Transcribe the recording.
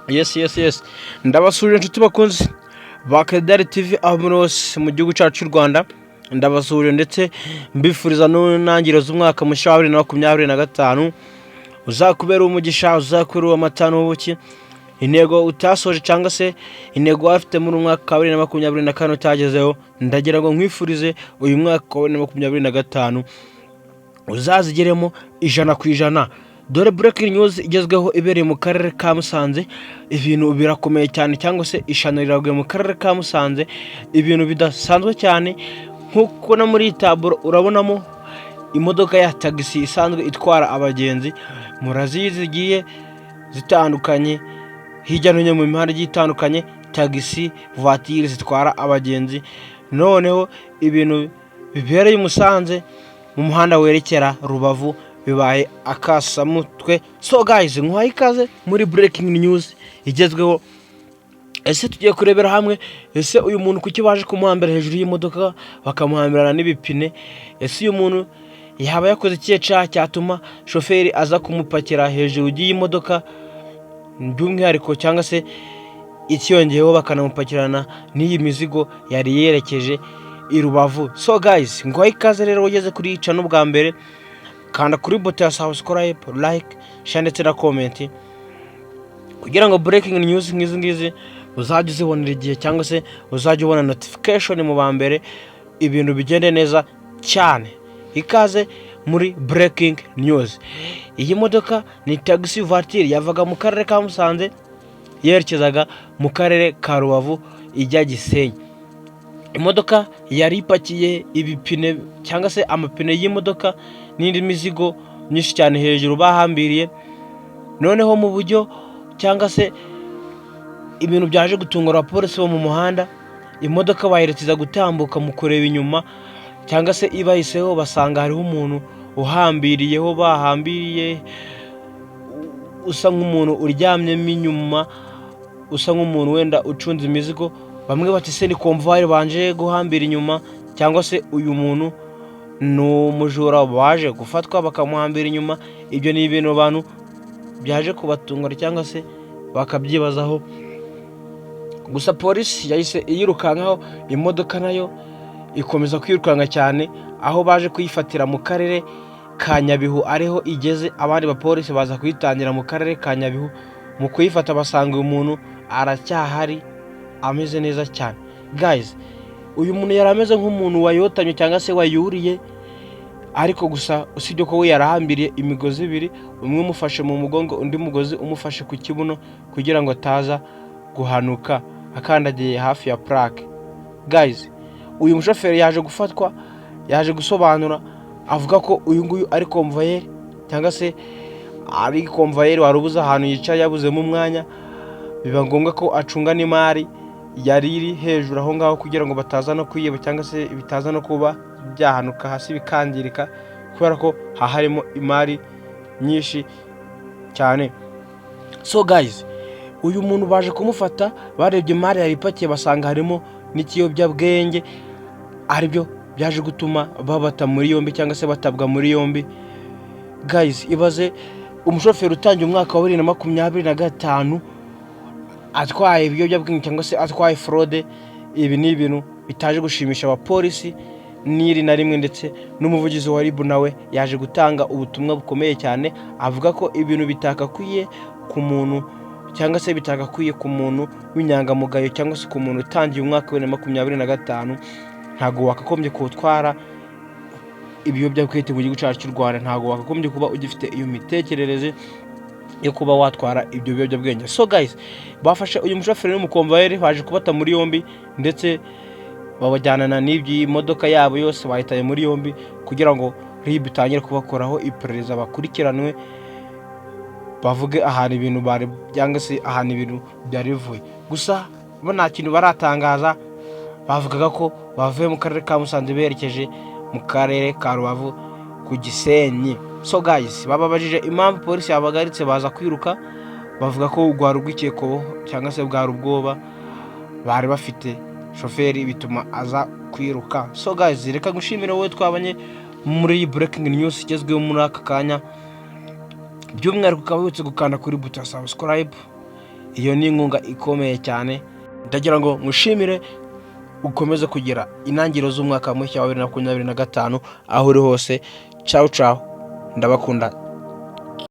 Yes. Ndabasuje inshuti bakunze ba Kadari TV aho muri hose mu gihugu cyacu cy'u Rwanda. Ndabasuje ndetse mbifuriza n'intangiriro z'umwaka mushya wa 2025 uzakubera umugisha, uzakubera amatano w'ubuki. Intego utasoje cyangwa se intego afite muri umwaka wa 2024 utagezeho, ndagira ngo nkwifurize uyu mwaka wa 2025 uzazigeremo 100%. Dore breaking news igezweho ibereye mu karere ka Musanze, ibintu birakomeye cyane cyangwa se ishanuriraguye mu karere ka Musanze, ibintu bidasanzwe cyane. Nkuko na muri taburo urabonamo imodoka ya taxi isanzwe itwara abagenzi, murazizi zigiye zitandukanye hirya no hino mu mihanda itandukanye, taxi voiture zitwara abagenzi. Noneho ibintu bibereye Musanze mu muhanda werekera Rubavu bibaye akasamutwe. So guys, nkwaye ikaze muri breaking news igezweho. Ese tugiye kurebera hamwe, ese uyu muntu kuki baje kumuhambira hejuru y'imodoka bakamuhambirana n'ibipine? Ese uyu muntu yaba yakoze ikihe cyaha cyatuma shoferi aza kumupakira hejuru y'imodoka by'umwihariko, cyangwa se ikiyongeyeho bakanamupakirana n'iyi mizigo yari yerekeje i Rubavu? So guys, nkwaye ikaze rero ugeze kuri channel bwa mbere, kanda kuri buto ya subscribe, like, share ndetse na comment kugira ngo breaking news nk'izi ngizi uzajye uzibonera igihe, cyangwa se uzajye ubona notification mu ba mbere, ibintu bigende neza cyane. Ikaze muri breaking news. Iyi modoka ni taxi voiture yavaga mu karere ka Musanze yerekezaga mu karere ka Rubavu ijya Gisenyi. Imodoka yari ipakiye ibipine cyangwa se amapine y'imodoka n'indi mizigo myinshi cyane hejuru bahambiriye. Noneho mu buryo cyangwa se ibintu byaje gutungura abapolisi bo mu muhanda, imodoka bayerekeza gutambuka mu kureba inyuma, cyangwa se ibahiseho basanga hariho umuntu uhambiriyeho, bahambiriye usa nk'umuntu uryamyemo inyuma, usa nk'umuntu wenda ucunze imizigo. Bamwe bati se ni convoyeur banje guhambira inyuma, cyangwa se uyu muntu no mujura waje gufatwa bakamuhambira inyuma. Ibyo ni ibintu abantu byaje kubatungura cyangwa se bakabyibazaho. Gusa polisi yahise iyirukankaho, imodoka nayo ikomeza kwirukanka cyane, aho baje kuyifatira mu karere ka Nyabihu ariho igeze. Abandi bapolisi baza kuyitangira mu karere ka Nyabihu, mu kuyifata basanga uyu muntu aracyahari ameze neza cyane. Guys, uyu muntu yari ameze nk'umuntu wayotanye cyangwa se wayuriye, ariko gusa usibye ko we yarahambiriye imigozi ibiri, umwe umufashe mu mugongo, undi mugozi umufashe ku kibuno kugira ngo ataza guhanuka akandagiye hafi ya plaque. Guys, uyu mushoferi yaje gufatwa, yaje gusobanura, avuga ko uyu nguyu ari convoyeur, cyangwa se ari convoyeur warubuza ahantu yicaye yabuzemo umwanya, biba ngombwa ko acunga n'imari yari iri hejuru aho ngaho kugira ngo bataza no kwiba, cyangwa se bitaza no kuba byahanuka hasi bikangirika, kubera ko harimo imari nyinshi cyane. So guys, uyu muntu baje kumufata, barebye imari yari ipakiye basanga harimo n'ikiyobyabwenge, aribyo byaje gutuma babata muri yombi, cyangwa se batabwa muri yombi. Guys, ibaze umushoferi utangiye umwaka wa 2025 atwaye ibiyobyabwenge cyangwa se atwaye fraude. Ibi ni ibintu bitaje gushimisha abapolisi n'iri na rimwe, ndetse n'umuvugizi wa RIB nawe yaje gutanga ubutumwa bukomeye cyane, avuga ko ibintu bitakakwiye ku muntu, cyangwa se bitakakwiye ku muntu w'inyangamugayo, cyangwa se ku muntu utangiye umwaka wa 2025. Ntago wakakombye kutwara ibiyobyabwenge mu gihugu cyacu cy'u Rwanda, ntago wakakombye kuba ugifite iyo mitekerereze yo kuba watwara ibyo biyobyabwenge. So guys, bafashe uyu mushoferi n'umukomvayeri, baje kubata muri yombi, ndetse babajyanana n'ibyi modoka yabo yose bahitaye muri yombi kugira ngo RIB itangire kubakoraho iperereza, bakurikiranwe, bavuge ahantu ibintu bari, cyangwa se ahantu ibintu byari bivuye. Gusa bo nta kintu baratangaza, bavugaga ko bavuye mu karere ka Musanze berekeje mu karere ka Rubavu ku Gisenyi. So guys, bababajije impamvu polisi yabagaritse, baza kwiruka, bavuga ko ugwara rw'ikeko cyangwa se bwari ubwoba bari bafite shoferi bituma aza kwiruka. So guys, reka ngushimire wowe twabanye muri breaking news igezweho muri aka kanya. by'umwihariko ukaba wibutse gukanda kuri buto ya subscribe, iyo ni inkunga ikomeye cyane. Ndagira ngo ngushimire ukomeze kugira intangiriro z'umwaka mushya wa 2025 aho uri hose. Ciao ciao, ndabakunda